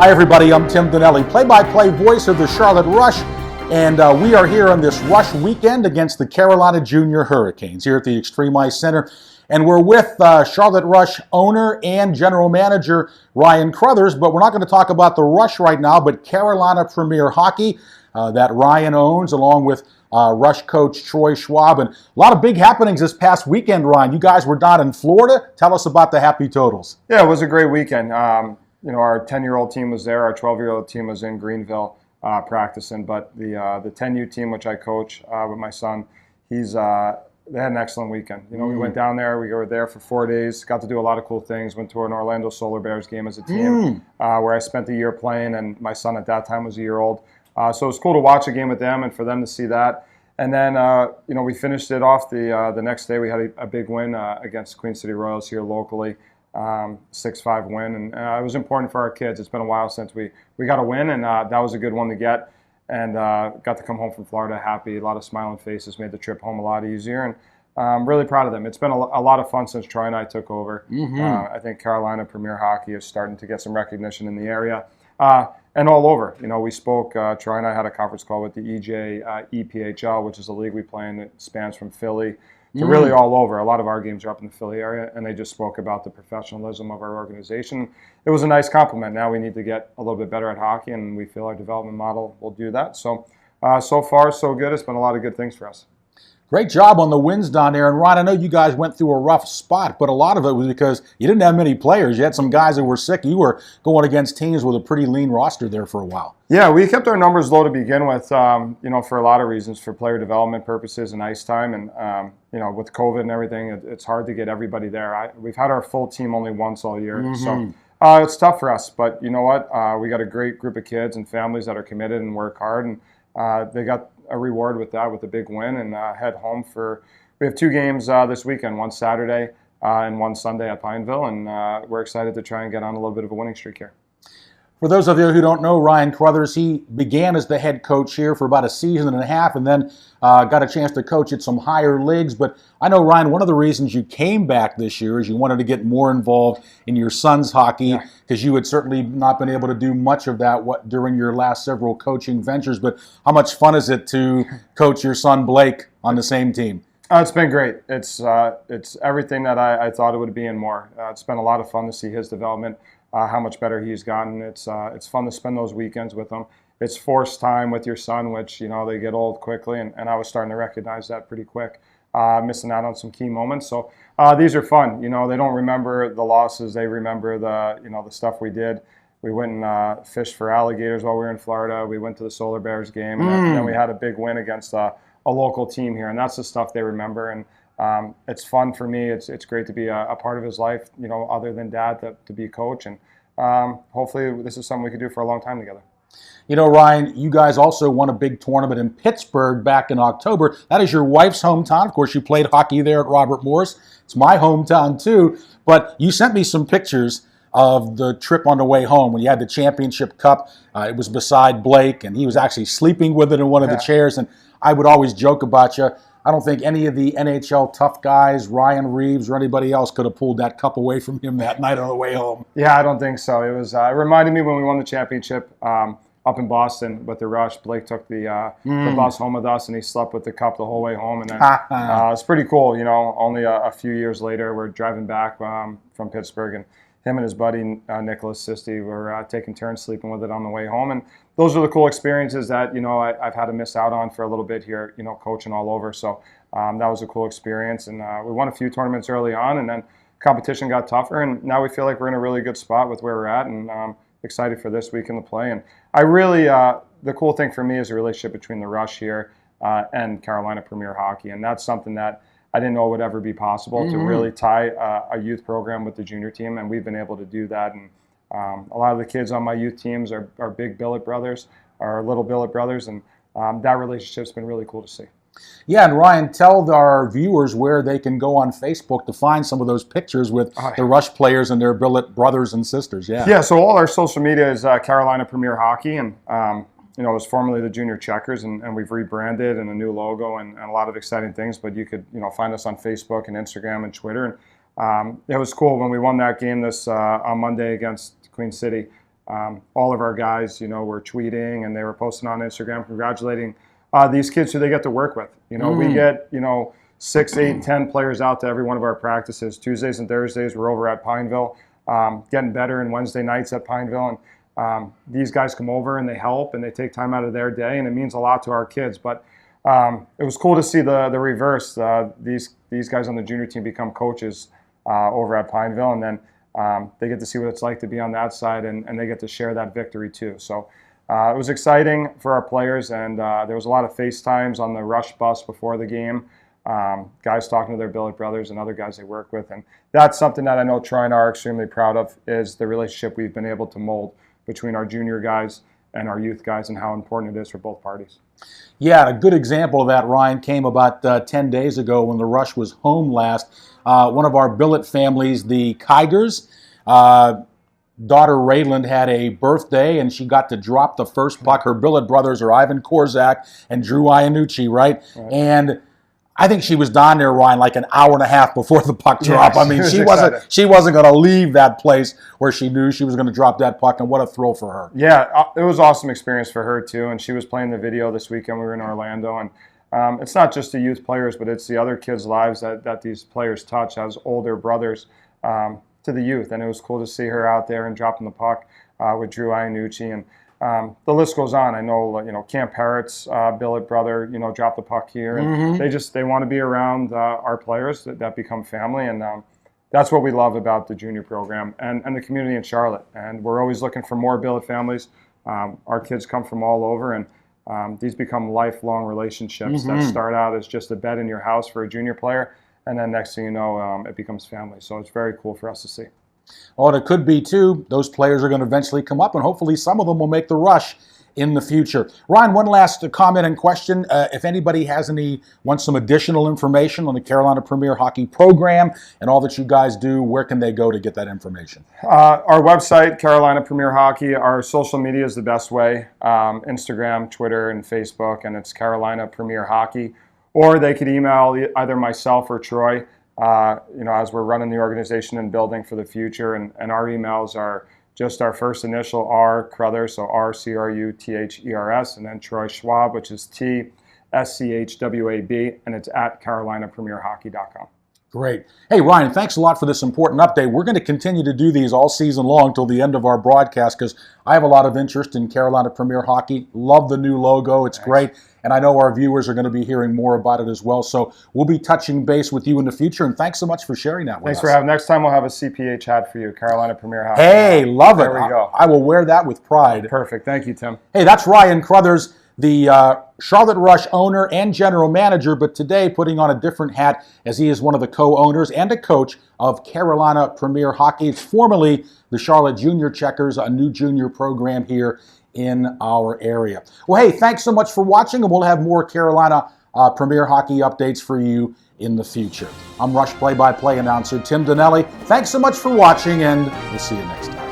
Hi everybody, I'm Tim Donnelly, play-by-play voice of the Charlotte Rush, and we are here on this Rush weekend against the Carolina Junior Hurricanes here at the Extreme Ice Center. And we're with Charlotte Rush owner and general manager Ryan Crothers, but we're not going to talk about the Rush right now, but Carolina Premier Hockey that Ryan owns, along with Rush coach Troy Schwab. And a lot of big happenings this past weekend, Ryan. You guys were down in Florida. Tell us about the happy totals. Yeah, it was a great weekend. You know, our 10-year-old team was there. Our 12-year-old team was in Greenville practicing. But the 10U team, which I coach with my son, they had an excellent weekend. You know, we went down there. We were there for 4 days. Got to do a lot of cool things. Went to an Orlando Solar Bears game as a team, where I spent a year playing, and my son at that time was a year old. So it was cool to watch a game with them and for them to see that. And then, you know, we finished it off the next day. We had a big win against Queen City Royals here locally, 6-5 win. And it was important for our kids. It's been a while since we got a win, and that was a good one to get. And got to come home from Florida happy, a lot of smiling faces, made the trip home a lot easier. And I'm really proud of them. It's been a lot of fun since Troy and I took over. I think Carolina Premier Hockey is starting to get some recognition in the area. And all over. You know, we spoke, Troy and I had a conference call with the EPHL, which is a league we play in that spans from Philly to really all over. A lot of our games are up in the Philly area, and they just spoke about the professionalism of our organization. It was a nice compliment. Now we need to get a little bit better at hockey, and we feel our development model will do that. So, so far, so good. It's been a lot of good things for us. Great job on the wins down there. And Ron, I know you guys went through a rough spot, but a lot of it was because you didn't have many players. You had some guys that were sick. You were going against teams with a pretty lean roster there for a while. Yeah, we kept our numbers low to begin with, you know, for a lot of reasons, for player development purposes and ice time. And, you know, with COVID and everything, it's hard to get everybody there. We've had our full team only once all year. So it's tough for us. But you know what? We got a great group of kids and families that are committed and work hard. And they got a reward with that, with a big win, and head home for. We have 2 games this weekend, one Saturday and one Sunday at Pineville, and we're excited to try and get on a little bit of a winning streak here. For those of you who don't know Ryan Crothers, he began as the head coach here for about a season and a half, and then got a chance to coach at some higher leagues. But I know, Ryan, one of the reasons you came back this year is you wanted to get more involved in your son's hockey, because you had certainly not been able to do much of that during your last several coaching ventures. But how much fun is it to coach your son Blake on the same team? It's been great. It's everything that I thought it would be and more. It's been a lot of fun to see his development. How much better he's gotten. It's fun to spend those weekends with him. It's forced time with your son, which, you know, they get old quickly, and I was starting to recognize that pretty quick, missing out on some key moments. So these are fun. You know, they don't remember the losses. They remember the stuff we did. We went and fished for alligators while we were in Florida. We went to the Solar Bears game, and then we had a big win against a local team here, and that's the stuff they remember. And it's fun for me. It's great to be a part of his life, you know, other than dad, to be a coach. And hopefully this is something we could do for a long time together. You know, Ryan, you guys also won a big tournament in Pittsburgh back in October. That is your wife's hometown. Of course, you played hockey there at Robert Morris. It's my hometown too. But you sent me some pictures of the trip on the way home when you had the championship cup. It was beside Blake, and he was actually sleeping with it in one of the chairs. And I would always joke about you. I don't think any of the NHL tough guys, Ryan Reeves or anybody else, could have pulled that cup away from him that night on the way home. Yeah, I don't think so. It was. It reminded me when we won the championship up in Boston with the Rush. Blake took the bus home with us, and he slept with the cup the whole way home. And then it's pretty cool. You know, only a few years later, we're driving back from Pittsburgh, and him and his buddy Nicholas Sisti were taking turns sleeping with it on the way home. And those are the cool experiences that, you know, I've had to miss out on for a little bit here, you know, coaching all over. So that was a cool experience. And we won a few tournaments early on, and then competition got tougher. And now we feel like we're in a really good spot with where we're at, and excited for this weekend to play. And I really, the cool thing for me is the relationship between the Rush here and Carolina Premier Hockey. And that's something that I didn't know would ever be possible, to really tie a youth program with the junior team, and we've been able to do that. And a lot of the kids on my youth teams are big billet brothers, are little billet brothers, and that relationship's been really cool to see. Yeah, and Ryan, tell our viewers where they can go on Facebook to find some of those pictures with the Rush players and their billet brothers and sisters. Yeah, so all our social media is Carolina Premier Hockey, and you know, it was formerly the Junior Checkers, and we've rebranded and a new logo and a lot of exciting things. But you could, you know, find us on Facebook and Instagram and Twitter. And it was cool when we won that game on Monday against Queen City. all of our guys, were tweeting and they were posting on Instagram congratulating these kids who they get to work with. We get, 6, 8, 10 players out to every one of our practices. Tuesdays and Thursdays, we're over at Pineville, getting better, and Wednesday nights at Pineville. And these guys come over and they help and they take time out of their day, and it means a lot to our kids. But it was cool to see the reverse. These guys on the junior team become coaches over at Pineville, and then they get to see what it's like to be on that side, and they get to share that victory too. So it was exciting for our players, and there was a lot of FaceTimes on the rush bus before the game. Guys talking to their billet brothers and other guys they work with, and that's something that I know Troy and I are extremely proud of, is the relationship we've been able to mold between our junior guys and our youth guys, and how important it is for both parties. Yeah, a good example of that, Ryan, came about 10 days ago when the Rush was home last. One of our billet families, the Kigers, daughter Rayland had a birthday, and she got to drop the first puck. Her billet brothers are Ivan Korzak and Drew Iannucci, right? And I think she was down there, Ryan, like an hour and a half before the puck drop. I mean, she wasn't going to leave that place where she knew she was going to drop that puck, and what a thrill for her. Yeah, it was an awesome experience for her too, and she was playing the video this weekend. We were in Orlando, and it's not just the youth players, but it's the other kids' lives that these players touch as older brothers to the youth, and it was cool to see her out there and dropping the puck with Drew Iannucci, and the list goes on. I know, Cam Parrott's billet brother, dropped the puck here, and they want to be around our players that become family, and that's what we love about the junior program and the community in Charlotte. And we're always looking for more billet families. Our kids come from all over, and these become lifelong relationships that start out as just a bed in your house for a junior player, and then next thing you know, it becomes family. So it's very cool for us to see. Oh, and it could be, too, those players are going to eventually come up, and hopefully some of them will make the Rush in the future. Ryan, one last comment and question. If anybody wants some additional information on the Carolina Premier Hockey program and all that you guys do, where can they go to get that information? Our website, Carolina Premier Hockey. Our social media is the best way. Instagram, Twitter, and Facebook, and it's Carolina Premier Hockey. Or they could email either myself or Troy. As we're running the organization and building for the future, and our emails are just our first initial R, Cruthers, so RCRUTHERS, and then Troy Schwab, which is TSCHWAB, and it's at CarolinaPremierHockey.com. Great. Hey, Ryan, thanks a lot for this important update. We're going to continue to do these all season long till the end of our broadcast, because I have a lot of interest in Carolina Premier Hockey. Love the new logo. It's great. And I know our viewers are going to be hearing more about it as well. So we'll be touching base with you in the future. And thanks so much for sharing that with us. Thanks for having. Next time we'll have a CPH hat for you, Carolina Premier Hockey. Hey, love it. There we go. I will wear that with pride. Perfect. Thank you, Tim. Hey, that's Ryan Cruthers, the Charlotte Rush owner and general manager, but today putting on a different hat as he is one of the co-owners and a coach of Carolina Premier Hockey. It's formerly the Charlotte Junior Checkers, a new junior program here in our area. Well, hey, thanks so much for watching, and we'll have more Carolina Premier Hockey updates for you in the future. I'm Rush play-by-play announcer Tim Donnelly. Thanks so much for watching, and we'll see you next time.